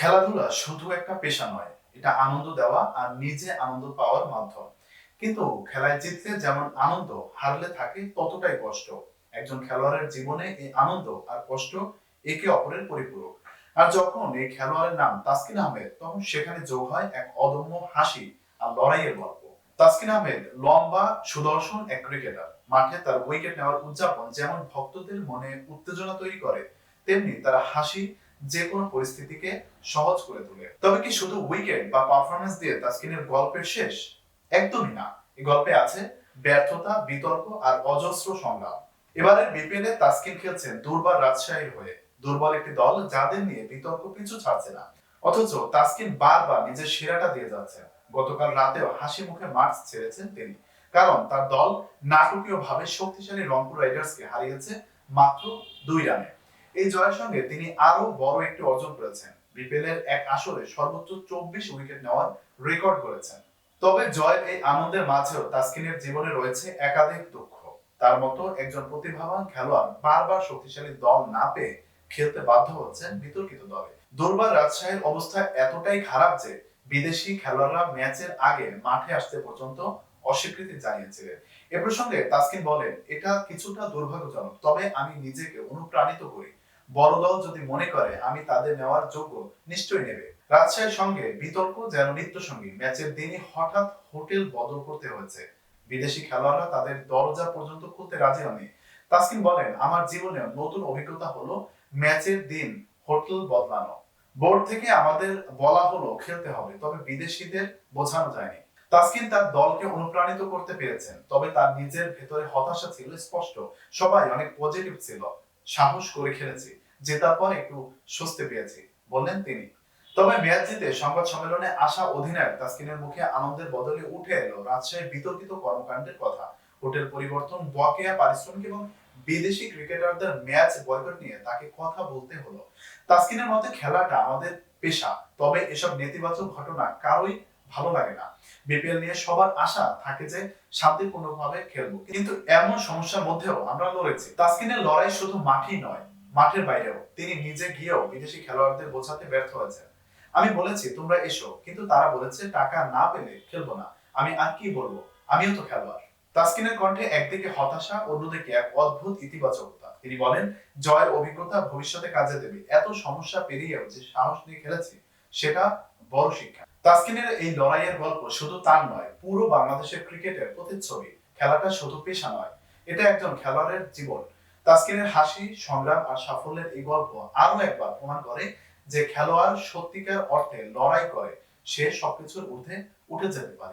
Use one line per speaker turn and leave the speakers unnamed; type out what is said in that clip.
খেলাধুলা শুধু একটা পেশা নয়, এটা আনন্দ দেওয়া আর নিজে আনন্দ পাওয়ার মাধ্যম। কিন্তু খেলায় জিতলে যেমন আনন্দ, হারলে থাকে ততটাই কষ্ট। একজন খেলোয়াড়ের জীবনে এই আনন্দ আর কষ্ট একে অপরের পরিপূরক। আর যখন এই খেলোয়াড়ের নাম তাসকিন আহমেদ, তখন সেখানে যোগ হয় এক অদম্য হাসি আর লড়াইয়ের গল্প। তাসকিন আহমেদ লম্বা সুদর্শন এক ক্রিকেটার। মাঠে তার উইকেট নেওয়ার উদযাপন যেমন ভক্তদের মনে উত্তেজনা তৈরি করে, তেমনি তার হাসি যে কোনো পরিস্থিতিকে সহজ করে তোলে। তবে কি শুধু উইকেট বা পারফরমেন্স দিয়ে তাসকিনের গল্পের শেষ? একদমই না। এই গল্পে আছে ব্যর্থতা, বিতর্ক আর অজস্র সংগ্রাম। এবারের বিপিএল এ তাসকিন খেলছেন দুর্বার রাজশাহীর হয়ে। দুর্বল একটি দল যাদের নিয়ে বিতর্ক পিছু ছাড়ছে না। অথচ তাসকিন বারবার নিজের সেরাটা দিয়ে যাচ্ছেন। গতকাল রাতেও হাসি মুখে মাঠ ছেড়েছেন তিনি, কারণ তার দল নাটকীয়ভাবে শক্তিশালী রংপুর রাইডার্সকে হারিয়েছে মাত্র 2 রানে। এই জয়ের সঙ্গে তিনি আরো বড় একটি অর্জন করেছেন। বিপিএল এর এক আসরে সর্বোচ্চ 24 উইকেট নেওয়ার রেকর্ড করেছেন। তবে জয়ের এই আনন্দের মাঝেও তাসকিনের জীবনে রয়েছে একাধিক দুঃখ। তার মতো একজন প্রতিভাবান খেলোয়াড় বারবার শক্তিশালী দল না পেয়ে খেলতে বাধ্য হচ্ছেন বিতর্কিত দলে। দুর্বার রাজশাহীর অবস্থা এতটাই খারাপ যে বিদেশি খেলোয়াড়রা ম্যাচের আগে মাঠে আসতে পর্যন্ত অস্বীকৃতি জানিয়েছিলেন। এ প্রসঙ্গে তাসকিন বলেন, এটা কিছুটা দুর্ভাগ্যজনক, তবে আমি নিজেকে অনুপ্রাণিত করি। বড় দল যদি মনে করে আমি তাদের নেওয়ার যোগ্য, নিশ্চয়ই নেবে। রাজশাহীর সঙ্গে বিতর্ক যেন নিত্য সঙ্গী। ম্যাচের দিনই হঠাৎ হোটেল বদল করতে হয়েছে। বিদেশি খেলোয়াড়রা তাদের দরজা পর্যন্ত খুলতে রাজি হয়নি। তাসকিন বলেন, আমার জীবনে নতুন অভিজ্ঞতা হলো ম্যাচের দিন হোটেল বদলানো। বোর্ড থেকে আমাদের বলা হলো খেলতে হবে, তবে বিদেশিদের বোঝানো যায়নি। তাসকিন তার দলকে অনুপ্রাণিত করতে পেরেছেন, তবে তার নিজের ভেতরে হতাশা ছিল স্পষ্ট। সবাই অনেক পজিটিভ ছিল, সাহস করে খেলেছি, জেতার পর একটু স্বস্তি পেয়েছি, বললেন তিনি। তবে ম্যাচ জিতে সংবাদ সম্মেলনে আসা অধিনায়ক তাসকিনের মুখে আনন্দের বদলে উঠে এলো রাজশাহীর বিতর্কিত কর্মকাণ্ডের কথা। হোটেল পরিবর্তন, বকেয়া পারিশ্রমিক এবং বিদেশি ক্রিকেটারদের ম্যাচ বয়কট নিয়ে তাকে কথা বলতে হলো। তাসকিনের মতে, খেলাটা আমাদের পেশা, তবে এসব নেতিবাচক ঘটনা কারোই ভালো লাগে না। বিপিএল নিয়ে সবার আশা থাকে যে শান্তিপূর্ণভাবে খেলবো, কিন্তু এমন সমস্যার মধ্যেও আমরা লড়েছি। তাসকিনের লড়াই শুধু মাঠেই নয়, মাঠের বাইরেও। তিনি নিজে গিয়েও বিদেশি খেলোয়াড়দের বোঝাতে ব্যর্থ হয়েছেন। আমি বলেছি তোমরা এসো, কিন্তু তারা বলেছে টাকা না পেলে খেলবো না। আমি আর কি বলবো, আমিও তো খেলোয়াড়। তাসকিনের কণ্ঠে একদিকে হতাশা, অন্যদিকে এক অদ্ভুত ইতিবাচকতা। তিনি বলেন, জয়ের অভিজ্ঞতা ভবিষ্যতে কাজে দেবে। এত সমস্যা পেরিয়েও যে সাহস নিয়ে খেলেছি, সেটা বড় শিক্ষা। তাসকিনের এই লড়াইয়ের গল্প শুধু তার নয়, পুরো বাংলাদেশের ক্রিকেটের প্রতিচ্ছবি। খেলাটা শুধু পেশা নয়, এটা একজন খেলোয়াড়ের জীবন। তাসকিনের হাসি, সংগ্রাম আর সাফল্যের এই গল্প আরো একবার প্রমাণ করে যে খেলোয়াড় সত্যিকার অর্থে লড়াই করে, সে সবকিছুর ঊর্ধ্বে উঠে যেতে পারে।